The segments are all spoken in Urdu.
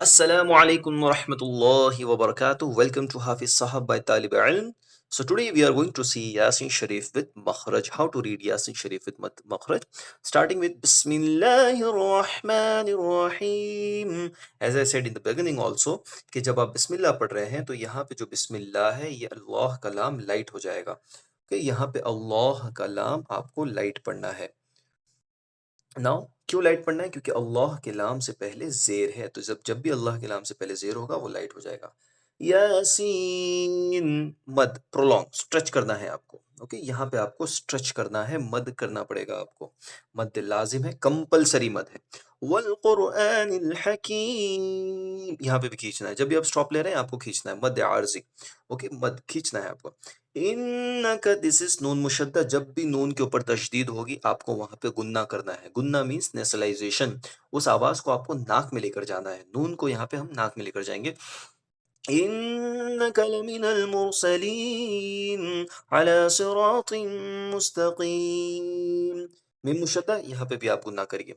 Assalamu alaikum wa rahmatullahi wa barakatuh. Welcome to Hafiz Sahab by Talib Ilm. So today we are going to see Yasin Sharif with Makhraj. How to read Yasin Sharif with Makhraj. Starting with Bismillahir Rahmanir Rahim. As I said in the beginning also کہ جب آپ بسم اللہ پڑھ رہے ہیں تو یہاں پہ جو بسم اللہ ہے یہ اللہ کا لام لائٹ ہو جائے گا کہ یہاں پہ اللہ کا لام آپ کو لائٹ پڑھنا ہے. ناؤ کیوں لائٹ پڑھنا ہے؟ کیونکہ اللہ کے لام سے پہلے زیر ہے، تو جب بھی اللہ کے لام سے پہلے زیر ہوگا وہ لائٹ ہو جائے گا. یاسین مد پرولونگ اسٹریچ کرنا ہے آپ کو. اوکے یہاں پہ آپ کو اسٹریچ کرنا ہے، مد کرنا پڑے گا آپ کو. مد لازم ہے، کمپلسری مد ہے. والقرآن الحکیم یہاں پہ بھی کھینچنا ہے، جب بھی آپ اسٹاپ لے رہے ہیں آپ کو کھینچنا ہے، مد عارضی. اوکے مد کھینچنا ہے آپ کو. انکا دس از نون مشدہ، جب بھی نون کے اوپر تشدید ہوگی آپ کو وہاں پہ گننا کرنا ہے. گننا مینس نیسلائزیشن، اس آواز کو آپ کو ناک میں لے کر جانا ہے. نون کو یہاں پہ ہم ناک میں لے کر جائیں گے. انکا لمن المرسلین علی صراط مستقیم. میم مشدہ یہاں پہ بھی آپ گننا کریے.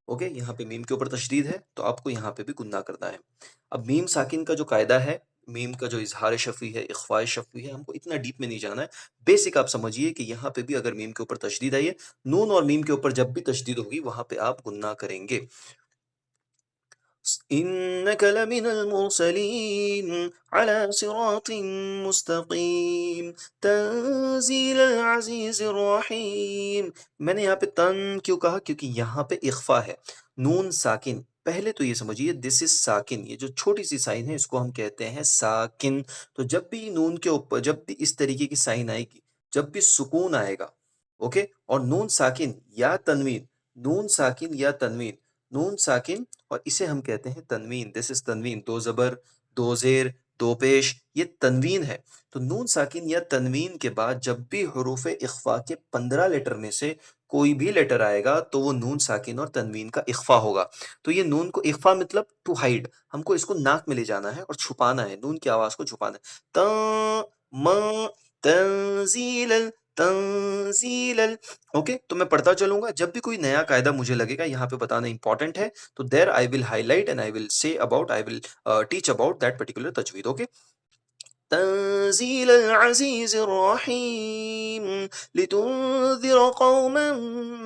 اوکے یہاں پہ میم کے اوپر تشدید ہے تو آپ کو یہاں پہ بھی گننا کرنا ہے. اب میم ساکن کا جو قاعدہ ہے، میم کا جو اظہار شفوی ہے، اخفاء شفوی ہے، ہم کو اتنا ڈیپ میں نہیں جانا ہے. بیسک آپ سمجھیے کہ یہاں پہ بھی اگر میم کے اوپر تشدید آئی ہے، نون اور میم کے اوپر جب بھی تشدید ہوگی وہاں پہ آپ گننا کریں گے. انک لمن المرسلین علی صراط مستقیم تنزیل العزیز الرحیم. میں نے یہاں پہ تن کیوں کہا؟ کیونکہ یہاں پہ اخفا ہے. نون ساکن، پہلے تو یہ سمجھیے دس از ساکن، یہ جو چھوٹی سی سائن ہے اس کو ہم کہتے ہیں ساکن. تو جب بھی نون کے اوپر جب بھی اس طریقے کی سائن آئے گی، جب بھی سکون آئے گا، اوکے، اور نون ساکن یا تنوین، نون ساکن یا تنوین، نون ساکن اور اسے ہم کہتے ہیں تنوین. دس از تنوین، دو زبر، دو زیر، دو پیش، یہ تنوین ہے. تو نون ساکن یا تنوین کے بعد جب بھی حروف اخفا کے 15 لیٹر میں سے کوئی بھی لیٹر آئے گا تو وہ نون ساکن اور تنوین کا اخفا ہوگا. تو یہ نون کو اخفا مطلب ٹو ہائڈ، ہم کو اس کو ناک میں لے جانا ہے اور چھپانا ہے، نون کی آواز کو چھپانا ہے. تنزیل تنزیل. اوکے تو میں پڑھتا چلوں گا، جب بھی کوئی نیا قاعدہ مجھے لگے گا یہاں پہ بتانا امپورٹنٹ ہے تو there I will highlight and I will say about, I will teach about that particular تجوید. اوکے تنزیل العزیز الرحیم لتنذر قوما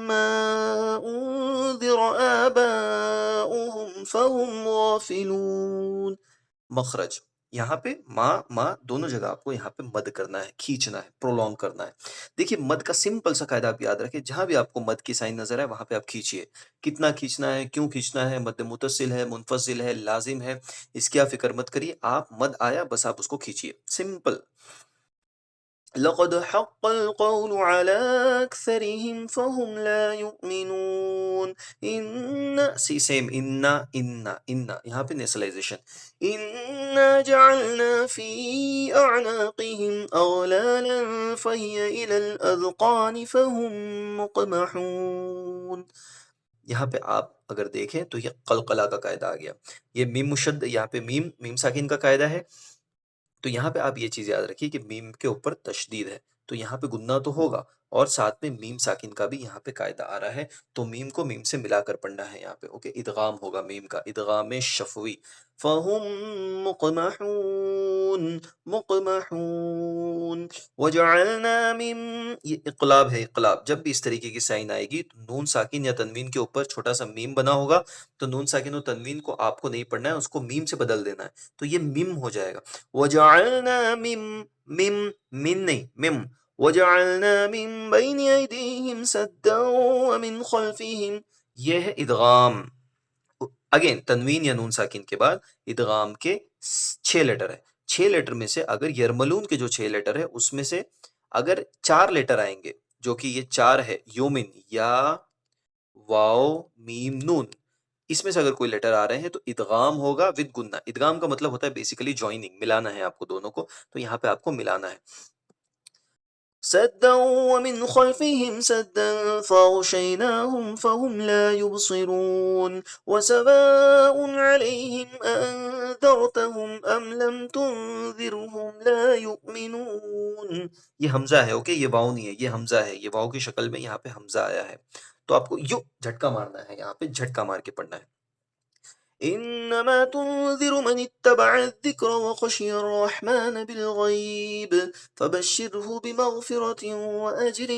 ما انذر آباؤهم فهم غافلون. مخرج یہاں پہ ما دونوں جگہ آپ کو یہاں پہ مد کرنا ہے، کھینچنا ہے، پرولونگ کرنا ہے. دیکھیے مد کا سمپل سا قاعدہ آپ یاد رکھیں، جہاں بھی آپ کو مد کی سائن نظر آئے وہاں پہ آپ کھینچیے. کتنا کھینچنا ہے، کیوں کھینچنا ہے، مد متصل ہے، منفصل ہے، لازم ہے، اس کی آپ فکر مت کریے. آپ مد آیا بس آپ اس کو کھینچیے، سمپل. لقد حق القول على أكثرهم فهم لا يؤمنون. سیم ان یہاں پہ نیسلائزیشن. إنا جعلنا في أعناقهم أغلالا فهي إلى الأذقان فهم مقمحون. یہاں پہ آپ اگر دیکھیں تو یہ قلقلہ کا قاعدہ آ گیا. یہ میم مشد، یہاں پہ میم ساکن کا قاعدہ ہے. تو یہاں پہ آپ یہ چیز یاد رکھیے کہ میم کے اوپر تشدید ہے تو یہاں پہ گننا تو ہوگا، اور ساتھ میں میم ساکن کا بھی یہاں پہ قاعدہ آ رہا ہے تو میم کو میم سے ملا کر پڑھنا ہے یہاں پہ. اوکے ادغام ہوگا میم کا، ادغام شفوی. فہم مقمحون مقمحون وجعلنا من، یہ اقلاب ہے، اقلاب. جب بھی اس طریقے کی سائن آئے گی تو نون ساکن یا تنوین کے اوپر چھوٹا سا میم بنا ہوگا تو نون ساکن اور تنوین کو آپ کو نہیں پڑھنا ہے، اس کو میم سے بدل دینا ہے تو یہ میم ہو جائے گا. وجعلنا من نہیں مم. وجعلنا من بین ایدیہم سدا ومن خلفہم، یہ ہے ادغام. اگین تنوین یا نون ساکن کے بعد ادغام کے 6 لیٹر ہے. 6 لیٹر میں سے اگر یرملون کے جو 6 لیٹر ہے اس میں سے اگر 4 لیٹر آئیں گے، جو کہ یہ 4 ہے، یومن، یا، واو، میم، نون، اس میں سے اگر کوئی لیٹر آ رہے ہیں تو ادغام ہوگا ود گننا. ادغام کا مطلب ہوتا ہے بیسیکلی جوائننگ، ملانا ہے آپ کو دونوں کو، تو یہاں پہ آپ کو ملانا ہے. سدا ومن خلفهم سدا فاغشيناهم فهم لا يبصرون وسواء عليهم أأنذرتهم أم لم تنذرهم لا يؤمنون. یہ حمزہ ہے، اوکے، یہ واؤ نہیں ہے، یہ حمزہ ہے، یہ واؤ کی شکل میں یہاں پہ حمزہ آیا ہے تو آپ کو یو جھٹکا مارنا ہے، یہاں پہ جھٹکا مار کے پڑھنا ہے. إنما تنذر من اتبع الذكر وخشي الرحمن بالغيب فبشره بمغفرة وأجر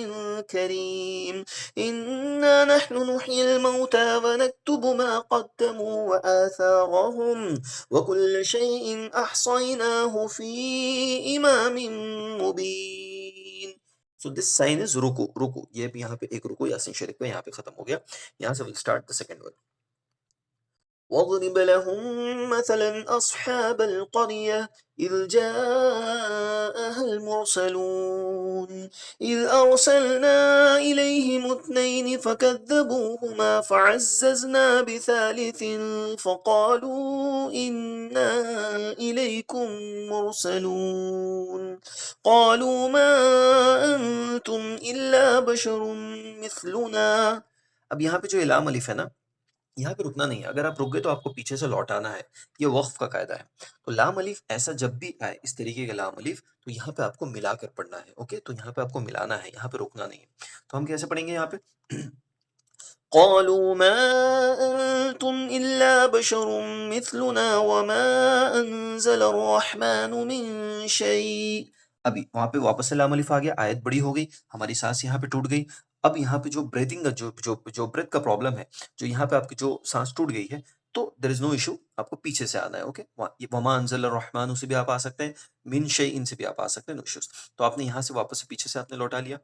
كريم إنا نحن نحيي الموتى ونكتب ما قدموا وآثارهم وكل شيء أحصيناه في إمام مبين. So this sign is رکو رکو، یہ بھی یہاں پہ ایک رکو یاسین شریف کا یہاں پہ ختم ہو گیا. یہاں سے we'll start the second one. واضرب لهم مثلا أصحاب القرية إذ جاءها المرسلون إذ أرسلنا إليهم اثنين فكذبوهما فعززنا بثالث فقالوا إنا إليكم مرسلون قالوا ما أنتم إلا بشر مثلنا. اب یہاں پہ جو لام الف ہے نا، یہاں پہ رکنا نہیں ہے. اگر آپ رک گئے تو آپ کو پیچھے سے لوٹ آنا ہے. یہ وقف کا قاعدہ ہے. تو لام الف ایسا جب بھی آئے اس طریقے کا لام الف، تو یہاں پہ آپ کو ملا کر پڑھنا ہے. اوکے، تو یہاں پہ آپ کو ملانا ہے، یہاں پہ رکنا نہیں ہے. تو ہم کیسے پڑھیں گے یہاں پہ؟ قالوا ما أنتم إلا بشر مثلنا وما أنزل الرحمن من شيء. ابھی وہاں پہ واپس سے لام الف آ گیا، آیت بڑی ہو گئی، ہماری سانس یہاں پہ ٹوٹ گئی. اب یہاں پہ جو بریتھنگ کا جو بریتھ کا پرابلم ہے، جو یہاں پہ آپ کی جو سانس ٹوٹ گئی ہے، تو دیر از نو ایشو، آپ کو پیچھے سے آنا ہے. اوکے، وما انزل الرحمن سے بھی آپ آ سکتے ہیں، من شیء سے بھی آپ آ سکتے ہیں، نو ایشوز. تو آپ نے یہاں سے واپس سے پیچھے سے آپ نے لوٹا لیا.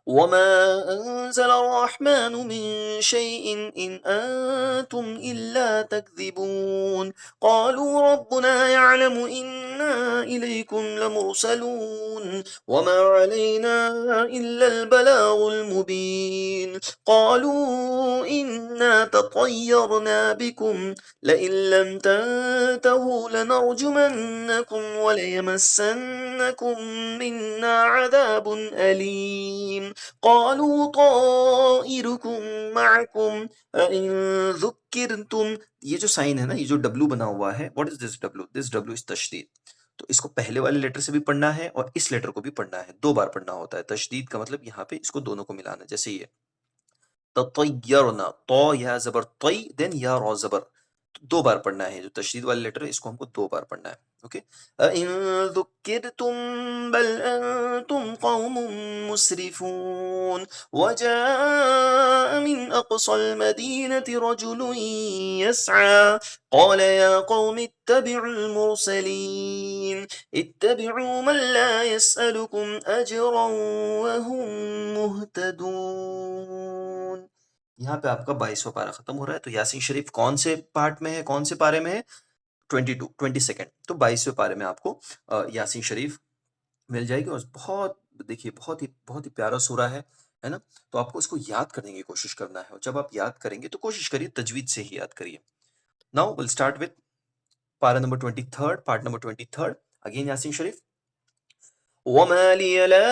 وما أنزل الرحمن من شيء إن أنتم إلا تكذبون قالوا ربنا يعلم إنا إليكم لمرسلون وما علينا إلا البلاغ المبين قالوا إنا تطيرنا بكم لئن لم تنتهوا لنرجمنكم وليمسنكم منا عذاب أليم قالوا طائركم معكم أئن ذكرتم. یہ جو سائن ہے نا، یہ جو ڈبلو بنا ہوا ہے، what is this W؟ this W is تشدید. تو اس کو پہلے والے لیٹر سے بھی پڑھنا ہے اور اس لیٹر کو بھی پڑھنا ہے، دو بار پڑھنا ہوتا ہے. تشدید کا مطلب یہاں پہ اس کو دونوں کو ملانا ہے. جیسے یہ تطیرنا، تو یا زبر طی، دین یا را زبر، دو بار پڑھنا ہے. جو تشدید والا لیٹر ہے اس کو ہم کو دو بار پڑھنا ہے. اوکے. اِن ذُكِّرْتُم بل انتم قوم مسرفون وجاء من اقصى المدينة رجل يسعى قال يا قوم اتبعوا المرسلين اتبعوا من لا يسألكم أجرا وهم مهتدون. یہاں پہ آپ کا 22واں پارہ ختم ہو رہا ہے. تو یاسین شریف کون سے پارٹ میں ہے، کون سے پارے میں ہے؟ 22 تو 22ویں پارے میں آپ کو یاسین شریف مل جائے گی. اور بہت دیکھیے بہت ہی پیارا سورہ ہے نا. تو آپ کو اس کو یاد کرنے کی کوشش کرنا ہے، اور جب آپ یاد کریں گے تو کوشش کریے تجوید سے ہی یاد کریے. ناؤ ول اسٹارٹ وتھ پارہ نمبر 23، پارٹ نمبر 23. اگین یاسین شریف. وما لي لا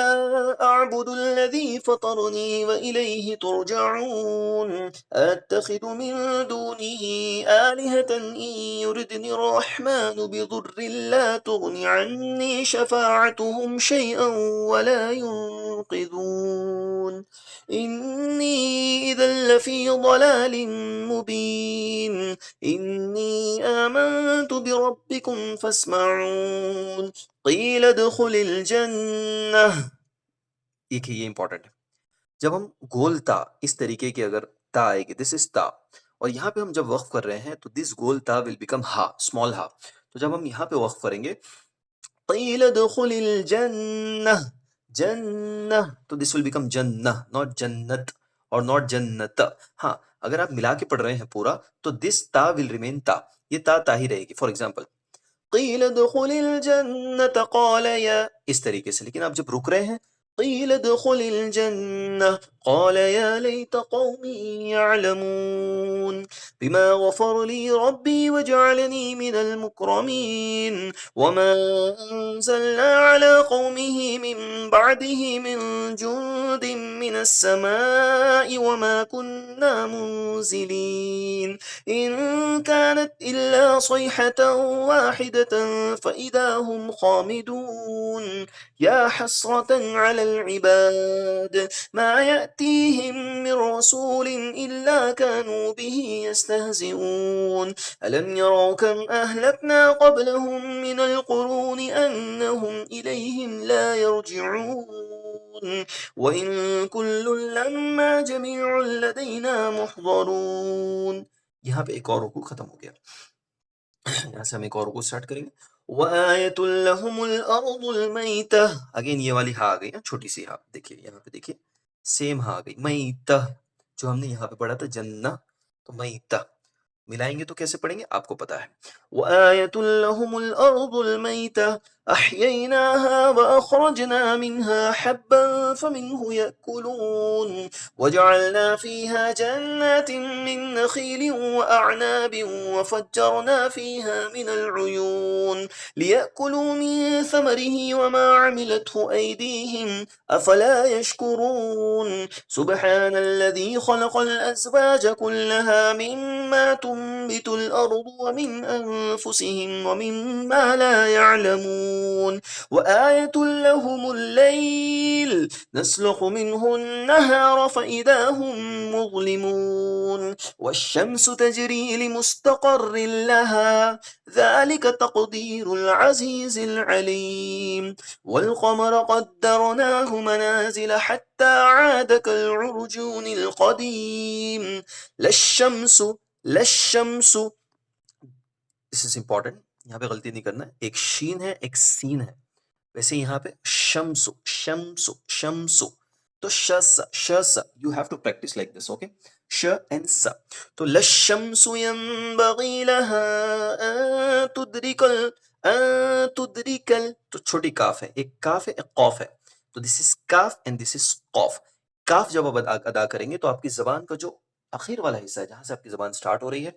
أعبد الذي فطرني وإليه ترجعون أتخذ من دونه آلهة إن يردني الرحمن بضر لا تغن عني شفاعتهم شيئا ولا ينقذون إني إذا لفي ضلال مبين إني آمنت بربكم فاسمعون قیل ادخل الجنہ. دیکھیے یہ امپورٹنٹ ہے. جب ہم گول تا اس طریقے کی اگر تا آئے گی، دس از تا، اور یہاں پہ ہم جب وقف کر رہے ہیں تو دس گول تا ول بیکم ہا، اسمال ہا. تو جب ہم یہاں پہ وقف کریں گے قیل ادخل الجنہ، جنہ، تو دس ول بیکم جنہ، ناٹ جنت اور ناٹ جنت. ہاں اگر آپ ملا کے پڑھ رہے ہیں پورا تو دس تا ول ریمین تا، یہ تا ہی رہے گی. فار ایگزامپل قیل ادخل الجنة قال یا، اس طریقے سے. لیکن آپ جب رک رہے ہیں قیل ادخل الجنة قال یا لیت قومی یعلمون بما غفر لی ربی وجعلنی من المکرمین وما انزلنا على قومه من بعده من جند من السماء وما كنا منزلين إن كانت إلا صيحة واحدة فإذا هم خامدون يا حسرة على العباد ما يأتيهم من رسول إلا كانوا به يستهزئون ألم يروا كم أهلكنا قبلهم من القرون أنهم إليهم لا يرجعون وإن كل لما جميع لدينا محضرون. یہاں پہ ایک اور رکوع ختم ہو گیا. یہاں سے ہم ایک اور رکوع سٹارٹ کریں گے. وَآيَةٌ لَهُمُ الْأَرْضُ الْمَيْتَةُ. اگین یہ والی ہا آ گئی نا، چھوٹی سی ہا. دیکھیے یہاں پہ، دیکھیے سیم ہا آ گئی. میتہ جو ہم نے یہاں پہ پڑھا تھا جنہ، تو میتہ ملائیں گے تو کیسے پڑھیں گے آپ کو پتا ہے. وَآيَةٌ لَهُمُ الْأَرْضُ الْمَيْتَةُ أَحْيَيْنَاهَا وَأَخْرَجْنَا مِنْهَا حَبًّا فَمِنْهُ يَأْكُلُونَ وَجَعَلْنَا فِيهَا جَنَّاتٍ مِّن نَّخِيلٍ وَأَعْنَابٍ وَفَجَّرْنَا فِيهَا مِنَ الْعُيُونِ لِيَأْكُلُوا مِن ثَمَرِهِ وَمَا عَمِلَتْهُ أَيْدِيهِمْ أَفَلَا يَشْكُرُونَ سُبْحَانَ الَّذِي خَلَقَ الْأَزْوَاجَ كُلَّهَا مِمَّا تُنبِتُ الْأَرْضُ وَمِنْ أَنفُسِهِمْ وَمِمَّا لَا يَعْلَمُونَ وَآيَةٌ لَهُمُ اللَّيْلُ نَسْلُخُ مِنْهُ النَّهَارَ فَإِذَا هُمْ مُظْلِمُونَ وَالشَّمْسُ تَجْرِي لِمُسْتَقَرٍّ لَهَا ذَلِكَ تَقْدِيرُ الْعَزِيزِ الْعَلِيمِ وَالْقَمَرَ قَدَّرْنَاهُ مَنَازِلَ حَتَّى عَادَ كَالْعُرْجُونِ الْقَدِيمِ لَلشَّمْسُ. This is important. یہاں پہ غلطی نہیں کرنا ہے. ایک شین ہے، ایک سین ہے. ویسے یہاں پہ شمسو شمسو شمسو، تو شس شس. You have to practice like this. Okay, ش اینڈ س. تو للشمس ينبغي لها ان تدرك تو چھوٹی کاف ہے، ایک کاف ہے، ایک قوف ہے. تو دس از کاف اینڈ دس از قوف. کاف جب آپ ادا کریں گے تو آپ کی زبان کا جو اخیر والا حصہ ہے، جہاں سے آپ کی زبان سٹارٹ ہو رہی ہے،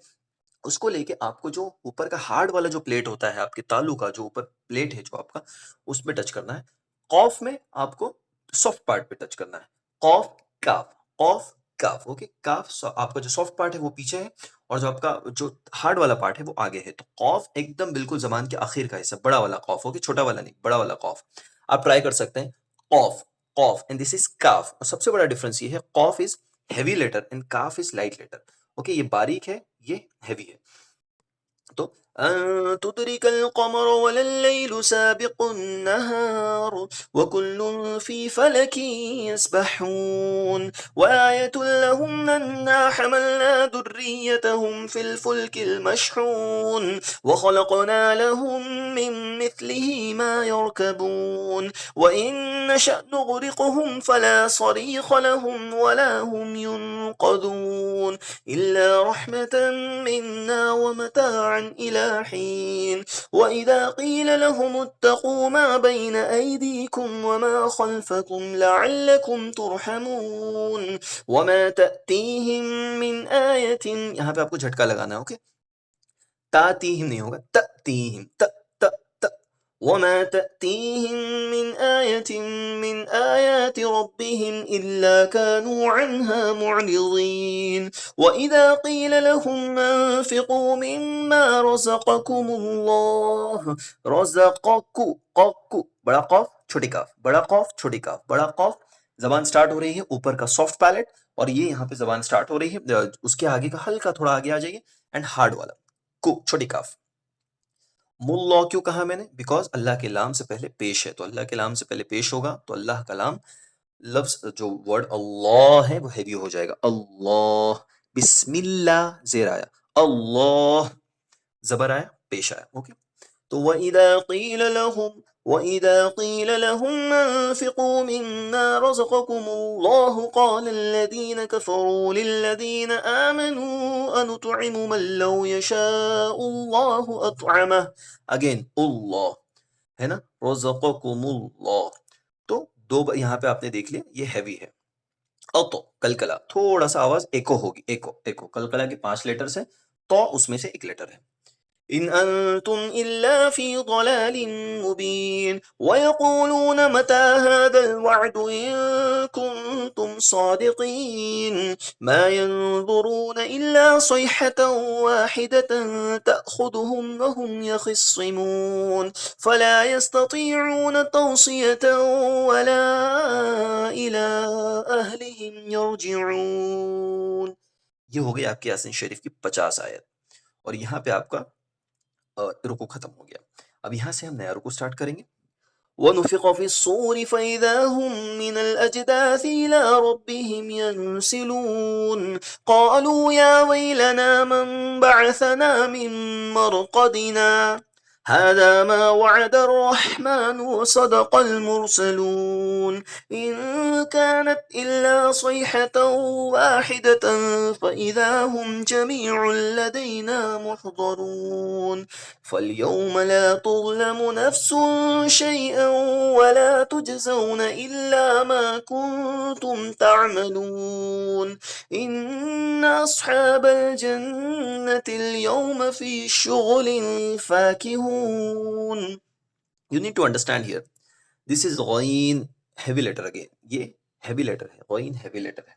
اس کو لے کے آپ کو جو اوپر کا ہارڈ والا جو پلیٹ ہوتا ہے آپ کے تالو کا، جو اوپر پلیٹ ہے جو آپ کا، اس پہ ٹچ کرنا ہے. قوف میں آپ کو سافٹ پارٹ پہ ٹچ کرنا ہے. قوف کاف، قوف کاف. اوکے، کاف آپ کا جو سافٹ پارٹ ہے وہ پیچھے ہے، اور جو آپ کا جو ہارڈ والا پارٹ ہے وہ آگے ہے. تو قوف ایک دم بالکل زبان کے آخر کا حصہ، بڑا والا قوف. اوکے، چھوٹا والا نہیں، بڑا والا قوف. آپ ٹرائی کر سکتے ہیں. قوف قوف اینڈ دس از کاف. اور سب سے بڑا ڈفرنس یہ ہے، قوف از ہیوی لیٹر اینڈ کاف از لائٹ لیٹر. اوکے، یہ باریک ہے، یہ ہیوی ہے. تو أن تدرك القمر ولا الليل سابق النهار وكل في فلك يسبحون وآية لهم أنا حملنا ذريتهم في الفلك المشحون وخلقنا لهم من مثله ما يركبون وإن نشأ نغرقهم فلا صريخ لهم ولا هم ينقذون إلا رحمة منا ومتاعا إلى حين وإذا قيل لهم اتقوا ما بين أيديكم وما خلفكم لعلكم ترحمون وما تأتيهم من آية. یہاں پہ آپ کو جھٹکا لگانا ہے. اوکے، تاتیہم نہیں ہوگا، تأتیہم، وما تأتيهم من آية من آيات ربهم إلا كانوا عنها معرضين وإذا قيل لهم أنفقوا مما رزقكم الله رزقكم بڑا قاف چھوٹی کاف، بڑا قاف چھوٹی کاف، بڑا قاف. زبان سٹارٹ ہو رہی ہے اوپر کا سافٹ پیلٹ، اور یہ یہاں پہ زبان سٹارٹ ہو رہی ہے اس کے آگے کا ہلکا تھوڑا آگے آ جائیے، اینڈ ہارڈ والا کو چھوٹی کاف. مُلّہ کیوں کہا میں نے؟ بیکاز اللہ کے لام سے پہلے پیش ہے، تو اللہ کے لام سے پہلے پیش ہوگا تو اللہ کا لام، لفظ جو ورڈ اللہ ہے وہ ہیوی ہو جائے گا. اللہ، بسم اللہ، زیر آیا، اللہ، زبر آیا، پیش آیا. اوکے، تو وَإِذَا قِيلَ لَهُمْ أَنفِقُوا مِمَّا رَزَقَكُمُ اللَّهُ قَالَ الَّذِينَ كَفَرُوا لِلَّذِينَ آمَنُوا أَنُطْعِمُ مَن لَّوْ يَشَاءُ اللَّهُ أَطْعَمَهُ. اگین اللہ ہے نا، رَزَقَكُمُ اللَّهُ. تو دو یہاں پہ آپ نے دیکھ لیا، یہ ہیوی ہے. تو کلکلا، تھوڑا سا آواز ایکو ہوگی، ایکو ایکو. کلکلا کے 5 لیٹرز ہیں، تو اس میں سے ایک لیٹر ہے. إن أنتم إلا في ضلال مبين ويقولون متى هذا الوعد إن كنتم صادقين ما ينظرون إلا صيحة واحدة تأخذهم وهم يخصمون فلا يستطيعون توصية ولا إلى أهلهم يرجعون. یہ ہو گئی آپ کی یاسین شریف کی 50 آیت، اور یہاں پہ آپ کا رکو ختم ہو گیا. اب یہاں سے ہم نیا رکو سٹارٹ کریں گے. وَنُفِخَ فِي الصُّورِ فَإِذَا هُم مِّنَ الْأَجْدَاثِ إِلَىٰ رَبِّهِمْ يَنسِلُونَ قَالُوا يَا وَيْلَنَا مَن بَعَثَنَا مِن مَّرْقَدِنَا هذا ما وعد الرحمن وصدق المرسلون إن كانت إلا صيحة واحدة فإذا هم جميع لدينا محضرون فاليوم لا تظلم نفس شيئا ولا تجزون إلا ما كنتم تعملون إن أصحاب الجنة اليوم في شغل فاكهون. You need to understand here. This is غین heavy letter again. یہ heavy letter ہے، غین heavy letter ہے.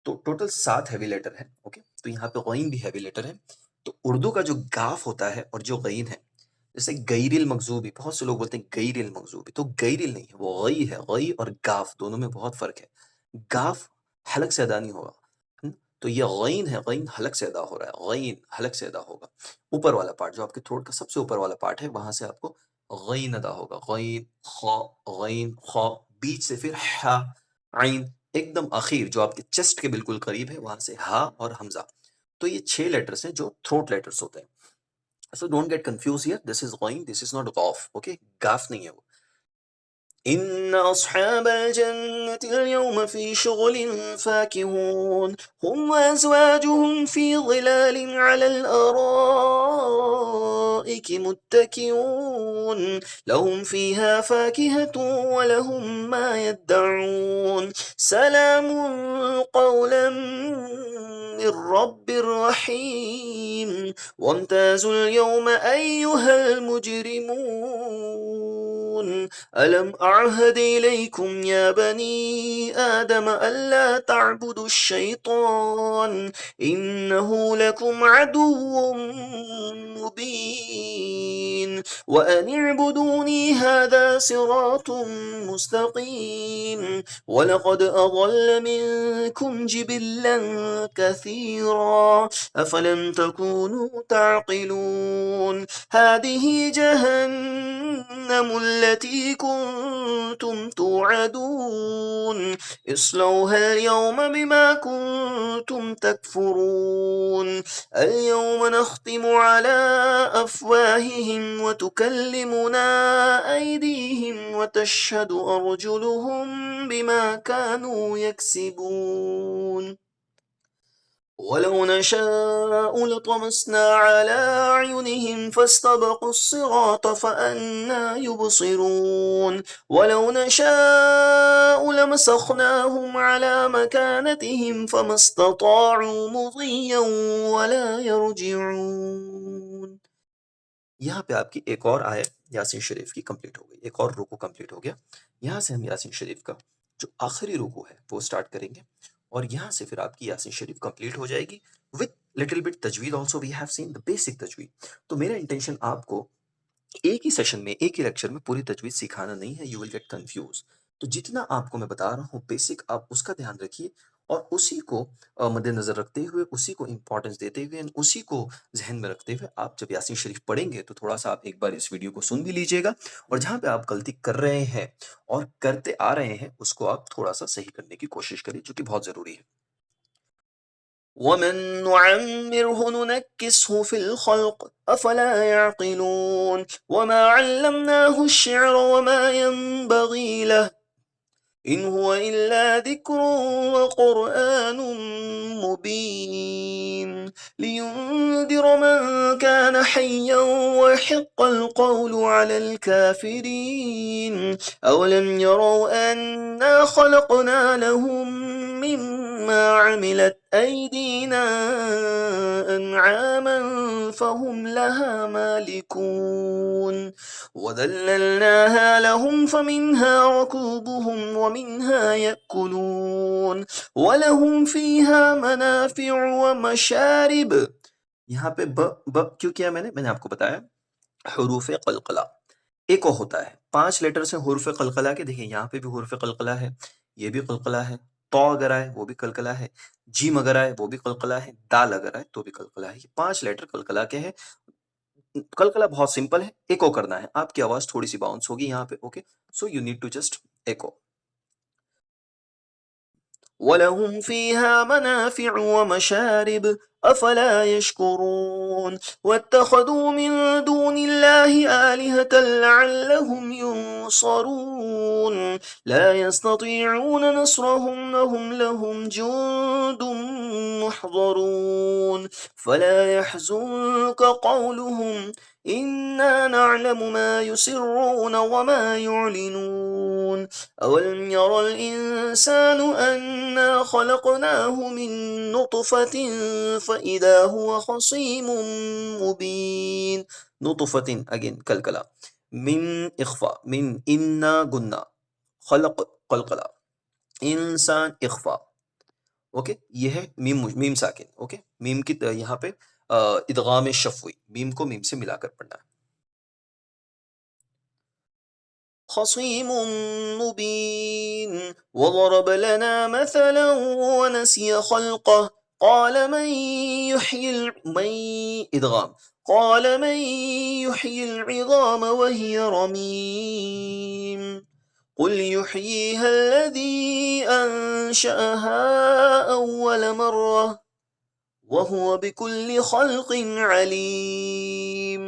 تو ٹوٹل 7 heavy letter ہے. اوکے، تو یہاں پہ غین بھی heavy letter ہے. تو اردو کا جو گاف ہوتا ہے اور جو غین ہے، جیسے غیر المغضوبی، بہت سے لوگ بولتے ہیں غیر المغضوبی، تو غیر نہیں ہے، وہ غی ہے. غی اور گاف دونوں میں بہت فرق ہے. گاف حلق سے ادا نہیں ہوگا، تو یہ غین ہے، غین حلق سے ادا ہو رہا ہے، غین حلق سے ادا ہوگا. اوپر والا پارٹ جو آپ کے تھروٹ کا سب سے اوپر والا پارٹ ہے، وہاں سے آپ کو غین ادا ہوگا. غین خا، غین خا، بیچ سے پھر ہا، عین، ایک دم اخیر جو آپ کے چیسٹ کے بالکل قریب ہے، وہاں سے ہا اور حمزہ. تو یہ 6 لیٹرز ہیں جو تھروٹ لیٹرز ہوتے ہیں. So don't get confused here. This is غین, this is not غاف. Okay, golf نہیں ہے وہ. إن أصحاب الجنة اليوم في شغل فاكهون هم وأزواجهم في ظلال على الأرائك متكئون لهم فيها فاكهة ولهم ما يدعون سلام قولا من رب رحيم وامتازوا اليوم أيها المجرمون ألم أعهد إليكم يا بني آدم ألا تعبدوا الشيطان إنه لكم عدو مبين وأن اعبدوني هذا صراط مستقيم ولقد أضل منكم جبلا كثيرا أفلم تكونوا تعقلون هذه جهنم التي كنتم توعدون اصلوها اليوم بما كنتم تكفرون اليوم نختم على أفواههم وتكلمنا أيديهم وتشهد أرجلهم بما كانوا يكسبون ولو نشاء لطمسنا على أعينهم فاستبقوا الصراط فأنى يبصرون ولو نشاء لمسخناهم على مكانتهم فما استطاعوا مضيا ولا يرجعون. یہاں پہ آپ کی ایک اور آیت یاسین شریف کی کمپلیٹ ہو گئی، ایک اور رکو کمپلیٹ ہو گیا. یہاں سے ہم یاسین شریف کا جو آخری رکو ہے وہ سٹارٹ کریں گے، اور یہاں سے پھر آپ کی یاسین شریف کمپلیٹ ہو جائے گی وتھ لٹل بٹ تجوید. Also we have seen the basic تجوید. تو میرا انٹینشن آپ کو ایک ہی سیشن میں، ایک ہی لیکچر میں پوری تجوید سکھانا نہیں ہے. You will get confuse. تو جتنا آپ کو میں بتا رہا ہوں بیسک، آپ اس کا دھیان رکھیے، اور اسی کو مد نظر رکھتے ہوئے، اسی کو امپورٹنس دیتے ہوئے، اسی کو ذہن میں رکھتے ہوئے آپ جب یاسین شریف پڑھیں گے تو تھوڑا سا آپ ایک بار اس ویڈیو کو سن بھی لیجئے گا، اور جہاں پہ آپ غلطی کر رہے ہیں اور کرتے آ رہے ہیں اس کو آپ تھوڑا سا صحیح کرنے کی کوشش کریں، جو کہ بہت ضروری ہے. ومن نعمره ننكسه في الخلق أفلا يعقلون وما علمناه الشعر وما ينبغي له إن هو إلا ذكر وقرآن مبين لينذر من كان حيا ويحق القول على الكافرين أولم يروا أنا خلقنا لهم مما عملت أيدينا أنعاما فهم لها مالكون وذللناها لهم فمنها ركوبهم ومنها يأكلون ولهم فيها منافع ومشارب. یہاں پہ ب کیوں کیا میں نے آپ کو بتایا حروف قلقلہ ایک اور ہوتا ہے 5 لیٹر سے حروف قلقلہ کے. دیکھیں یہاں پہ بھی حروف قلقلہ ہے، یہ بھی قلقلہ ہے، تو اگر آئے وہ بھی قلقلہ ہے، جیم اگر آئے وہ بھی قلقلہ ہے، دال اگر آئے تو بھی قلقلہ ہے. یہ 5 لیٹر قلقلہ کے ہیں. قلقلہ بہت سمپل ہے، ایکو کرنا ہے. آپ کی آواز تھوڑی سی باؤنس ہوگی یہاں پہ. Okay so you need to just echo. وَلَهُمْ فِيهَا مَنَافِعُ وَمَشَارِبُ أَفَلَا يَشْكُرُونَ وَاتَّخَذُوا مِن دُونِ اللَّهِ آلِهَةً لَعَلَّهُمْ يُنصَرُونَ لَا يَسْتَطِيعُونَ نَصْرَهُمْ وَهُمْ لَهُمْ جُندٌ مُّحْضَرُونَ فَلَا يَحْزُنكَ قَوْلُهُمْ إِنَّا نَعْلَمُ مَا يُسِرُّونَ وَمَا يُعْلِنُونَ أَوَلَمْ يَرَ الْإِنسَانُ أَنَّا خَلَقْنَاهُ مِن نُّطْفَةٍ فَإِذَا هُوَ خَصِيمٌ مُّبِينٌ. نطفة again کلکلا من اخفا من انا گنا خلق قلقلہ انسان اخفا. اوکے یہ ہے میم ساکن. اوکے میم کی یہاں پہ ادغام شفوی، میم کو میم سے ملا کر پڑھنا ہے. خصيم مبين وضرب لنا مثلا ونسي خلقه قال من يحيي إدغام قال من يحيي العظام وهي رميم قل يحييها الذي أنشأها أول مرة وهو بكل خلق عليم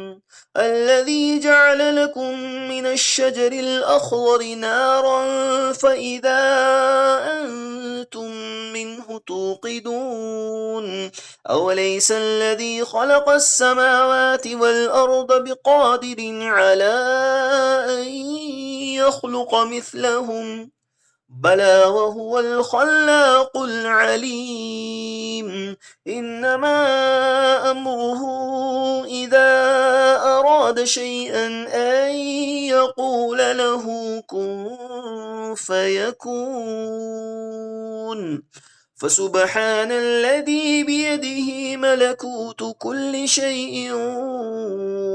الذي جعل لكم من الشجر الأخضر نارا فإذا أنتم منه توقدون أوليس الذي خلق السماوات والأرض بقادر على أن يخلق مثلهم بلى وهو الخلاق العليم إنما أمره إذا أراد شيئا أن يقول له كن فيكون فسبحان الذي بيده ملكوت كل شيء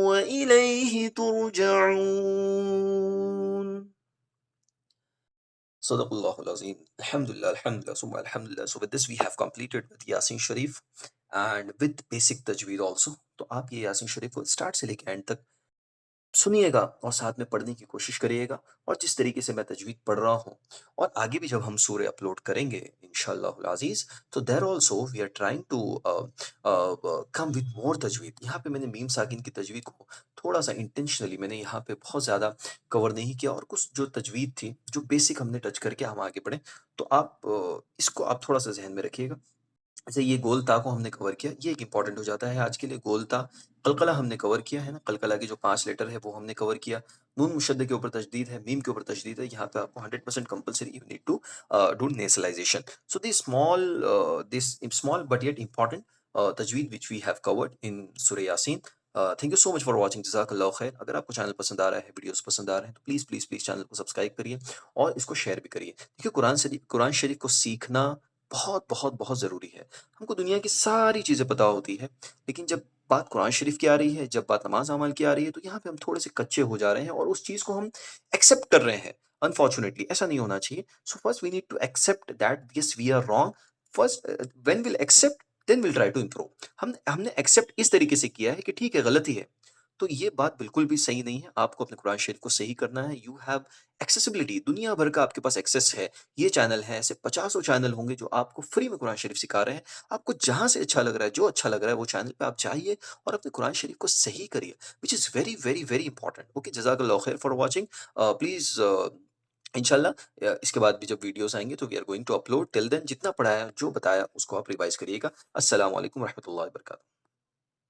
وإليه ترجعون. صدق اللہ العظیم. الحمدللہ الحمدللہ ثم الحمدللہ. So with this we have completed with Yasin Sharif and with basic tajweed also. تو آپ یہ یاسین شریف کو اسٹارٹ سے لے کے اینڈ تک سنیے گا اور ساتھ میں پڑھنے کی کوشش کریے گا. اور جس طریقے سے میں تجوید پڑھ رہا ہوں اور آگے بھی جب ہم سورہ اپلوڈ کریں گے انشاءاللہ العزیز تو there also we are trying to come with more تجوید. یہاں پہ میں نے میم ساکن کی تجوید کو تھوڑا سا انٹینشنلی میں نے یہاں پہ بہت زیادہ کور نہیں کیا اور کچھ جو تجوید تھی جو بیسک ہم نے ٹچ کر کے ہم آگے بڑھیں. تو آپ اس کو آپ تھوڑا سا ذہن میں رکھیے گا. جیسے یہ گولتا کو ہم نے کور کیا، یہ ایک امپورٹنٹ ہو جاتا ہے آج کے لیے. گولتا قلقلہ ہم نے کور کیا ہے نا، قلقلہ کی جو 5 لیٹر ہے وہ ہم نے کور کیا. نون مشدد کے اوپر تشدید ہے، میم کے اوپر تشدید ہے. یہاں پہ آپ کو 100% compulsory you need to do nasalisation. So this small but yet important تجوید which we have covered in سورہ یاسین. Thank you so much for watching. جزاک اللہ خیر. اگر آپ کو چینل پسند آ رہا ہے، ویڈیوز پسند آ رہے ہیں تو پلیز پلیز پلیز چینل کو سبسکرائب کریے اور اس کو شیئر بھی کریے. دیکھیے قرآن شریف کو سیکھنا بہت بہت بہت ضروری ہے. ہم کو دنیا کی ساری چیزیں پتہ ہوتی ہے لیکن جب بات قرآن شریف کی آ رہی ہے، جب بات نماز اعمال کی آ رہی ہے تو یہاں پہ ہم تھوڑے سے کچے ہو جا رہے ہیں اور اس چیز کو ہم ایکسیپٹ کر رہے ہیں. انفارچونیٹلی ایسا نہیں ہونا چاہیے. So first we need to accept that yes we are wrong. First when will accept then will try to improve. ہم نے ایکسیپٹ اس طریقے سے کیا ہے کہ ٹھیک ہے غلطی ہے تو یہ بات بالکل بھی صحیح نہیں ہے. آپ کو اپنے قرآن شریف کو صحیح کرنا ہے. یو ہیو ایکسیسبلٹی، دنیا بھر کا آپ کے پاس ایکسیس ہے. یہ چینل ہے، ایسے 50 چینل ہوں گے جو آپ کو فری میں قرآن شریف سکھا رہے ہیں. آپ کو جہاں سے اچھا لگ رہا ہے، جو اچھا لگ رہا ہے وہ چینل پہ آپ جائیے اور اپنے قرآن شریف کو صحیح کریے which is very very very important. Okay جزاک اللہ خیر فار واچنگ. پلیز انشاءاللہ اس کے بعد بھی جب ویڈیوز آئیں گے تو we are going to upload. Till then جتنا پڑھایا جو بتایا اس کو آپ ریوائز کریے گا. السلام علیکم ورحمۃ اللہ وبرکاتہ.